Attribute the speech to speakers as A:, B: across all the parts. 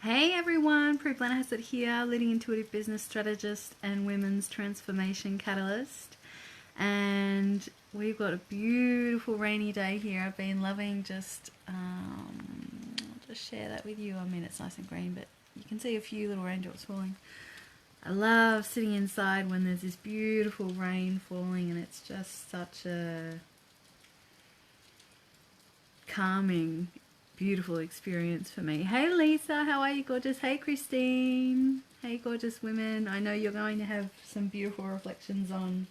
A: Hey everyone, Pre-Planner Hassett here, leading intuitive business strategist and women's transformation catalyst. And we've got a beautiful rainy day here. I've been loving I'll just share that with you. I mean, it's nice and green, but you can see a few little raindrops falling. I love sitting inside when there's this beautiful rain falling, and it's just such a calming, beautiful experience for me. Hey Lisa, how are you, gorgeous? Hey Christine, hey gorgeous women. I know you're going to have some beautiful reflections on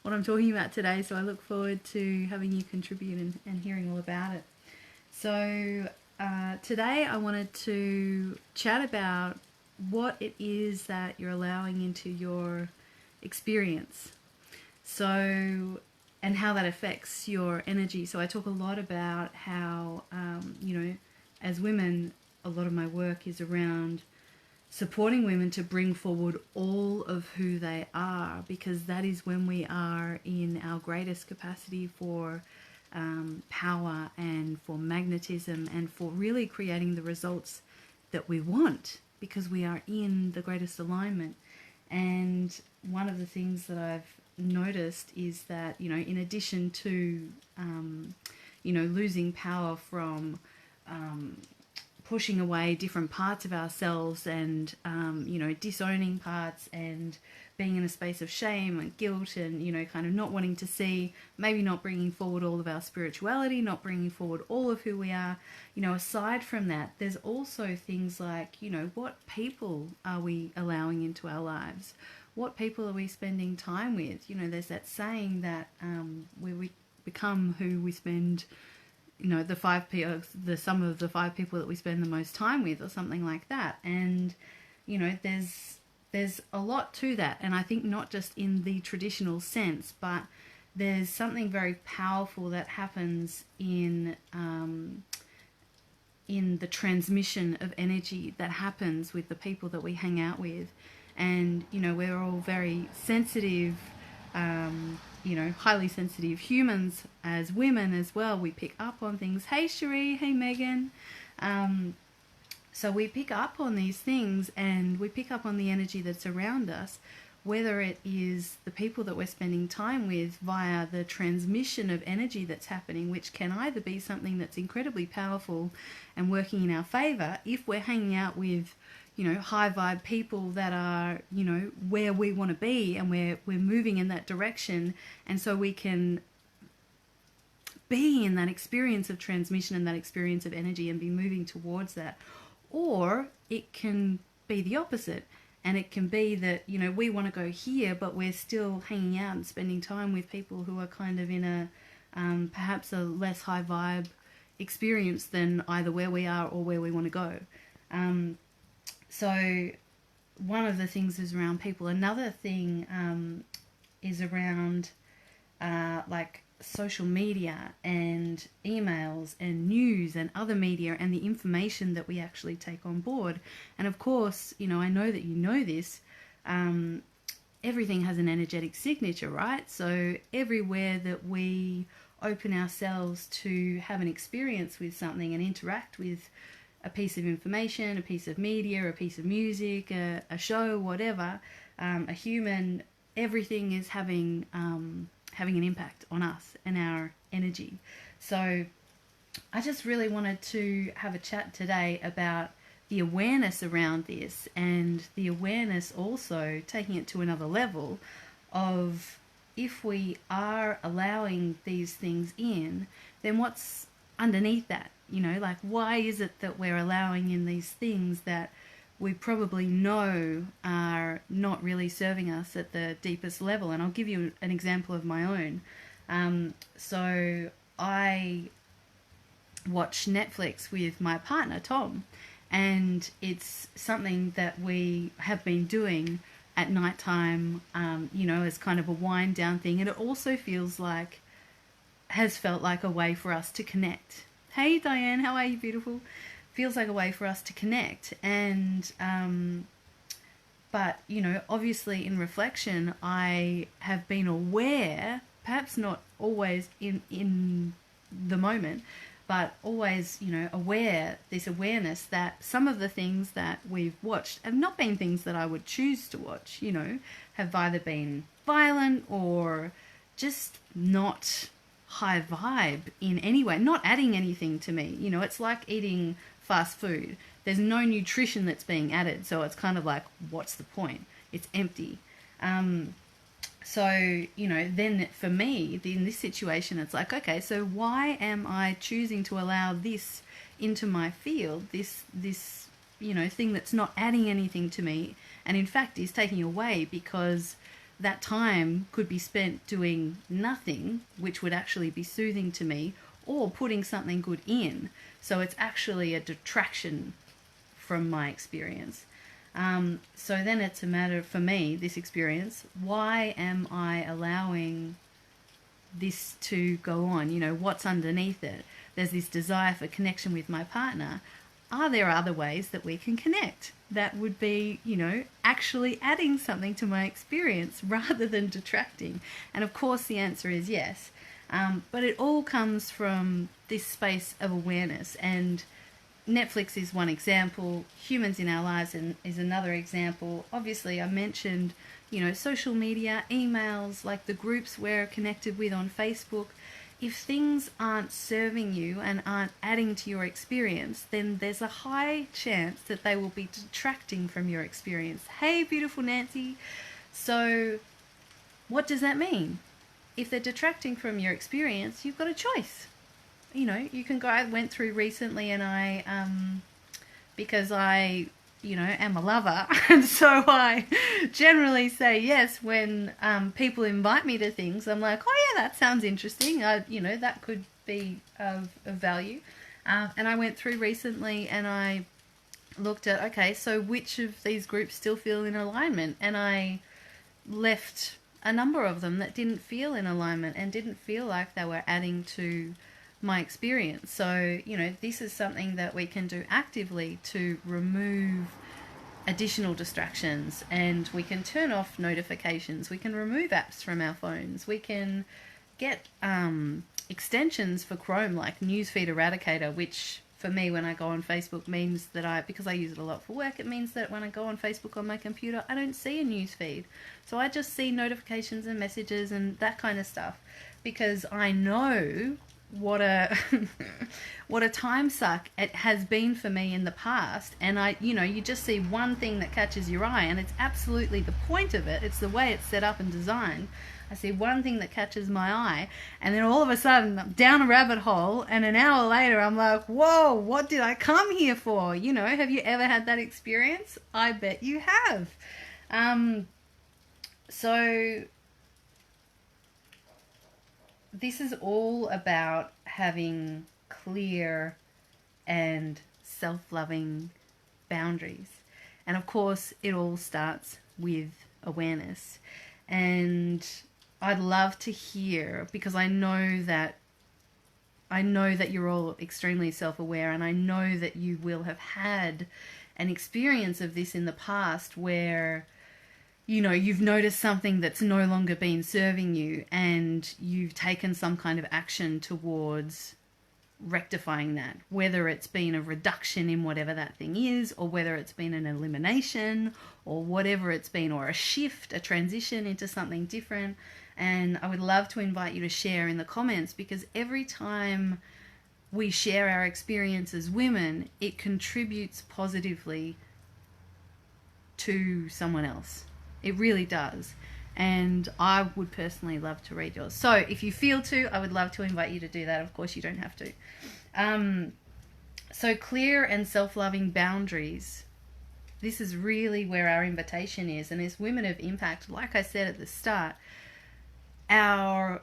A: what I'm talking about today, so I look forward to having you contribute and hearing all about it. So today I wanted to chat about what it is that you're allowing into your experience. So and how that affects your energy. So I talk a lot about how, as women, a lot of my work is around supporting women to bring forward all of who they are, because that is when we are in our greatest capacity for power and for magnetism and for really creating the results that we want, because we are in the greatest alignment. And one of the things that I've noticed is that, in addition to, losing power from pushing away different parts of ourselves and, disowning parts and being in a space of shame and guilt and, kind of not wanting to see, maybe not bringing forward all of our spirituality, not bringing forward all of who we are, aside from that, there's also things like, what people are we allowing into our lives? What people are we spending time with? There's that saying that we become who we spend, the sum of the 5 people that we spend the most time with, or something like that. And there's a lot to that, and I think not just in the traditional sense, but there's something very powerful that happens in the transmission of energy that happens with the people that we hang out with. And, we're all very sensitive, highly sensitive humans as women as well. We pick up on things. Hey, Cherie. Hey, Megan. So we pick up on these things, and we pick up on the energy that's around us, whether it is the people that we're spending time with via the transmission of energy that's happening, which can either be something that's incredibly powerful and working in our favor if we're hanging out with high vibe people that are, where we want to be, and we're moving in that direction. And so we can be in that experience of transmission and that experience of energy and be moving towards that. Or it can be the opposite. And it can be that, we want to go here, but we're still hanging out and spending time with people who are kind of in a, perhaps a less high vibe experience than either where we are or where we want to go. So one of the things is around people. Another thing is around like social media and emails and news and other media and the information that we actually take on board. And of course, I know that you know this, everything has an energetic signature, right? So everywhere that we open ourselves to have an experience with something and interact with a piece of information, a piece of media, a piece of music, a show, whatever, a human, everything is having an impact on us and our energy. So I just really wanted to have a chat today about the awareness around this, and the awareness also taking it to another level of, if we are allowing these things in, then what's underneath that? Like, why is it that we're allowing in these things that we probably know are not really serving us at the deepest level? And I'll give you an example of my own. So I watch Netflix with my partner, Tom, and it's something that we have been doing at nighttime, as kind of a wind down thing. And it also has felt like a way for us to connect. Hey Diane, how are you, beautiful? Feels like a way for us to connect. And but obviously in reflection, I have been aware, perhaps not always in the moment, but always, this awareness that some of the things that we've watched have not been things that I would choose to watch, have either been violent or just not high vibe in any way, not adding anything to me. It's like eating fast food. There's no nutrition that's being added, so it's kind of like, what's the point? It's empty. So, then for me, in this situation, it's like, okay, so why am I choosing to allow this into my field, this thing that's not adding anything to me, and in fact is taking away, because that time could be spent doing nothing, which would actually be soothing to me, or putting something good in. So it's actually a detraction from my experience. So then it's a matter for me, this experience, why am I allowing this to go on? What's underneath it? There's this desire for connection with my partner. Are there other ways that we can connect that would be, actually adding something to my experience rather than detracting? And of course the answer is yes. But it all comes from this space of awareness, and Netflix is one example. Humans in our lives is another example. Obviously, I mentioned, social media, emails, like the groups we're connected with on Facebook. If things aren't serving you and aren't adding to your experience, then there's a high chance that they will be detracting from your experience. Hey, beautiful Nancy. So what does that mean? If they're detracting from your experience, you've got a choice. You can go. I went through recently, and because I, am a lover, and so I generally say yes when people invite me to things. I'm like, oh yeah, that sounds interesting. That could be of value. And I went through recently, and I looked at, okay, so which of these groups still feel in alignment, and I left a number of them that didn't feel in alignment and didn't feel like they were adding to my experience. So, this is something that we can do actively to remove additional distractions, and we can turn off notifications. We can remove apps from our phones. We can get extensions for Chrome like Newsfeed Eradicator, which for me, when I go on Facebook, means that because I use it a lot for work, it means that when I go on Facebook on my computer, I don't see a newsfeed. So I just see notifications and messages and that kind of stuff, because I know what a what a time suck it has been for me in the past. And you just see one thing that catches your eye, and it's absolutely the point of it. It's the way it's set up and designed. I see one thing that catches my eye, and then all of a sudden I'm down a rabbit hole, and an hour later I'm like, whoa, what did I come here for? Have you ever had that experience? I bet you have. So this is all about having clear and self-loving boundaries. And of course, it all starts with awareness. And I'd love to hear, because I know that you're all extremely self-aware, and I know that you will have had an experience of this in the past where you've noticed something that's no longer been serving you, and you've taken some kind of action towards rectifying that, whether it's been a reduction in whatever that thing is, or whether it's been an elimination, or whatever it's been, or a shift, a transition into something different. And I would love to invite you to share in the comments, because every time we share our experience as women, it contributes positively to someone else. It really does. And I would personally love to read yours. So if you feel to, I would love to invite you to do that. Of course, you don't have to. So clear and self-loving boundaries. This is really where our invitation is. And as women of impact, like I said at the start, our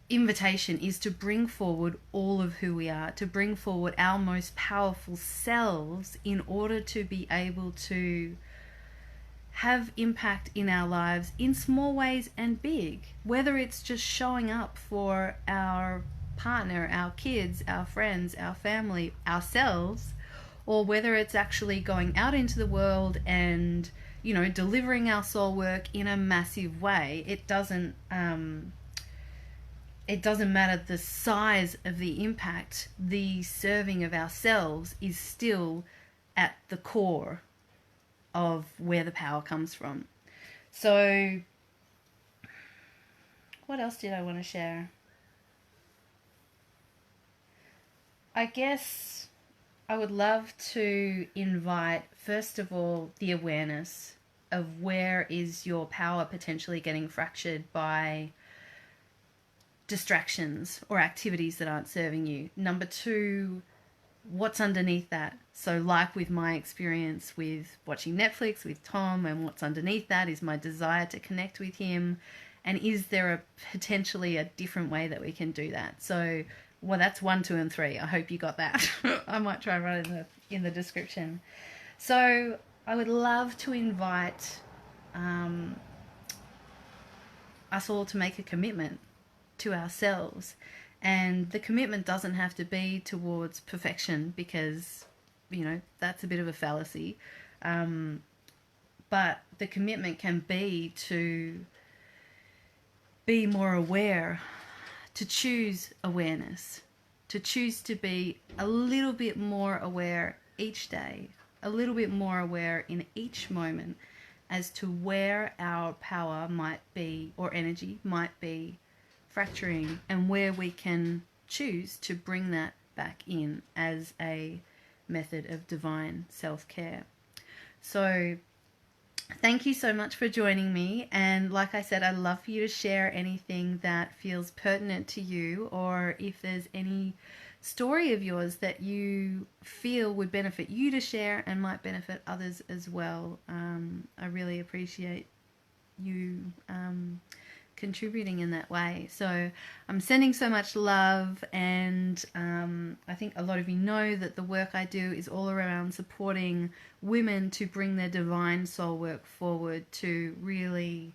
A: invitation is to bring forward all of who we are, to bring forward our most powerful selves in order to be able to have impact in our lives in small ways and big, whether it's just showing up for our partner, our kids, our friends, our family, ourselves, or whether it's actually going out into the world and delivering our soul work in a massive way. It doesn't it doesn't matter the size of the impact, the serving of ourselves is still at the core of where the power comes from. So, what else did I want to share? I guess I would love to invite, first of all, the awareness of where is your power potentially getting fractured by distractions or activities that aren't serving you. Number two, what's underneath that? So like with my experience with watching Netflix with Tom, and what's underneath that is my desire to connect with him. And is there a potentially a different way that we can do that? So, well, that's 1, 2, and 3. I hope you got that. I might try and write it in the description. So I would love to invite us all to make a commitment to ourselves. And the commitment doesn't have to be towards perfection, because, you know, that's a bit of a fallacy. But the commitment can be to be more aware, to choose awareness, to choose to be a little bit more aware each day, a little bit more aware in each moment as to where our power might be, or energy might be, fracturing, and where we can choose to bring that back in as a method of divine self-care. So thank you so much for joining me, and like I said, I'd love for you to share anything that feels pertinent to you, or if there's any story of yours that you feel would benefit you to share and might benefit others as well. I really appreciate you contributing in that way. So I'm sending so much love, and I think a lot of you know that the work I do is all around supporting women to bring their divine soul work forward, to really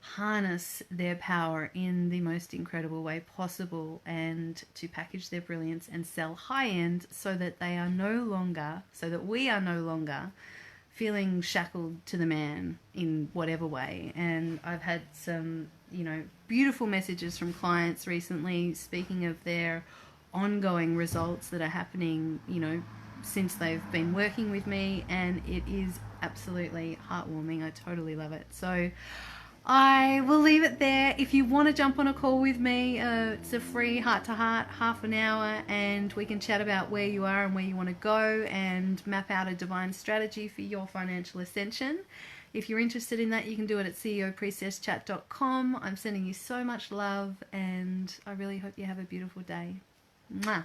A: harness their power in the most incredible way possible, and to package their brilliance and sell high end, so that we are no longer feeling shackled to the man in whatever way. And I've had some, beautiful messages from clients recently speaking of their ongoing results that are happening, since they've been working with me, and it is absolutely heartwarming. I totally love it. So I will leave it there. If you want to jump on a call with me, it's a free heart-to-heart, half an hour, and we can chat about where you are and where you want to go, and map out a divine strategy for your financial ascension. If you're interested in that, you can do it at ceopriestesschat.com. I'm sending you so much love, and I really hope you have a beautiful day. Mwah.